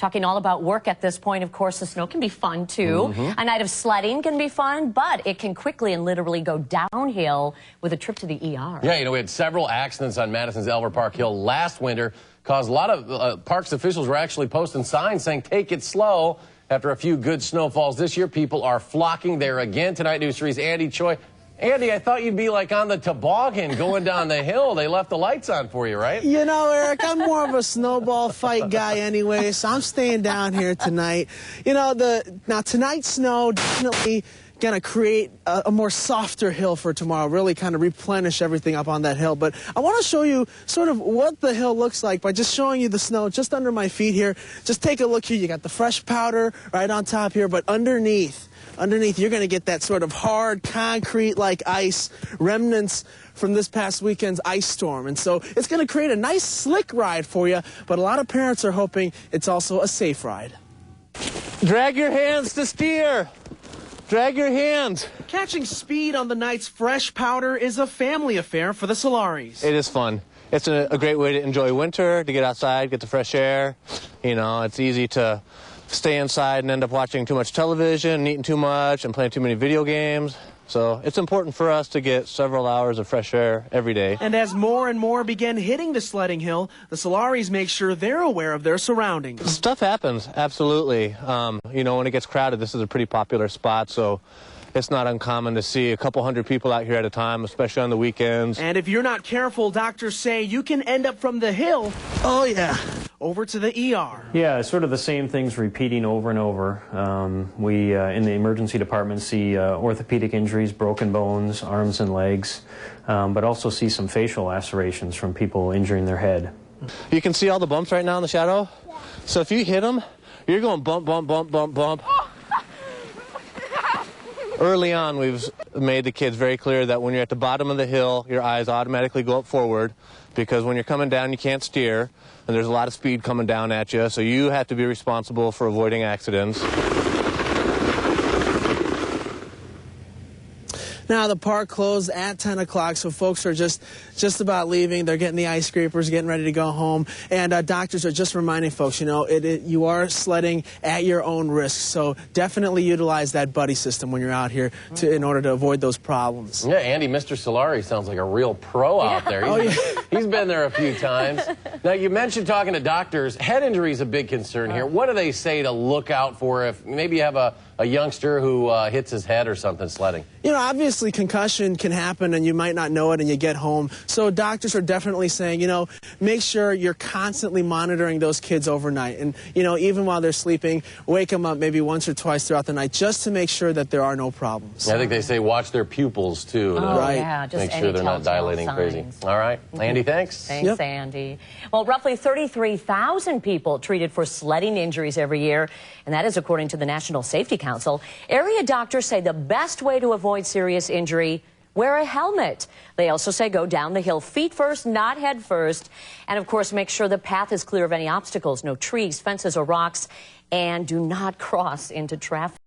Talking all about work at this point, of course, the snow can be fun, too. A night of sledding can be fun, but it can quickly and literally go downhill with a trip to the ER. Yeah, you know, we had several accidents on Madison's Elver Park Hill last winter. Caused a lot of parks officials were actually posting signs saying, take it slow. After a few good snowfalls this year, people are flocking there again. Tonight, News 3's Andy Choi. Andy, I thought you'd be like on the toboggan going down the hill. They left the lights on for you, right? You know, Eric, I'm more of a snowball fight guy anyway, so I'm staying down here tonight. You know, now tonight's snow definitely going to create a more softer hill for tomorrow, really kind of replenish everything up on that hill. But I want to show you sort of what the hill looks like by just showing you the snow just under my feet here. Just take a look here. You got the fresh powder right on top here, but underneath, you're going to get that sort of hard concrete-like ice remnants from this past weekend's ice storm. And so it's going to create a nice slick ride for you, but a lot of parents are hoping it's also a safe ride. Drag your hands to steer. Drag your hands. Catching speed on the night's fresh powder is a family affair for the Solaris. It is fun. It's a great way to enjoy winter, to get outside, get the fresh air. You know, it's easy to stay inside and end up watching too much television, eating too much, and playing too many video games. So it's important for us to get several hours of fresh air every day. And as more and more begin hitting the sledding hill, the Solaris make sure they're aware of their surroundings. Stuff happens, absolutely. You know, when it gets crowded, this is a pretty popular spot, so it's not uncommon to see a couple hundred people out here at a time, especially on the weekends. And if you're not careful, doctors say you can end up from the hill, oh yeah, over to the ER. Yeah, it's sort of the same things repeating over and over. We, in the emergency department, see orthopedic injuries, broken bones, arms and legs, but also see some facial lacerations from people injuring their head. You can see all the bumps right now in the shadow. So if you hit them, you're going bump, bump, bump, bump, bump. Early on, we've made the kids very clear that when you're at the bottom of the hill, your eyes automatically go up forward, because when you're coming down, you can't steer, and there's a lot of speed coming down at you, so you have to be responsible for avoiding accidents. Now, the park closed at 10 o'clock, so folks are just about leaving. They're getting the ice scrapers, getting ready to go home. And doctors are just reminding folks, you know, you are sledding at your own risk. So definitely utilize that buddy system when you're out here in order to avoid those problems. Yeah, Andy, Mr. Solari sounds like a real pro out there. He's been there a few times. Now, you mentioned talking to doctors. Head injury is a big concern here. What do they say to look out for if maybe you have a youngster who hits his head or something sledding? You know, obviously concussion can happen and you might not know it and you get home. So doctors are definitely saying, you know, make sure you're constantly monitoring those kids overnight. And, you know, even while they're sleeping, wake them up maybe once or twice throughout the night just to make sure that there are no problems. I think they say watch their pupils, too. Right. Yeah, just make sure they're not dilating crazy. All right. Andy, thanks. Thanks, Andy. Well, roughly 33,000 people treated for sledding injuries every year, and that is according to the National Safety Council. Area doctors say the best way to avoid serious injury, wear a helmet. They also say go down the hill feet first, not head first. And, of course, make sure the path is clear of any obstacles, no trees, fences, or rocks, and do not cross into traffic.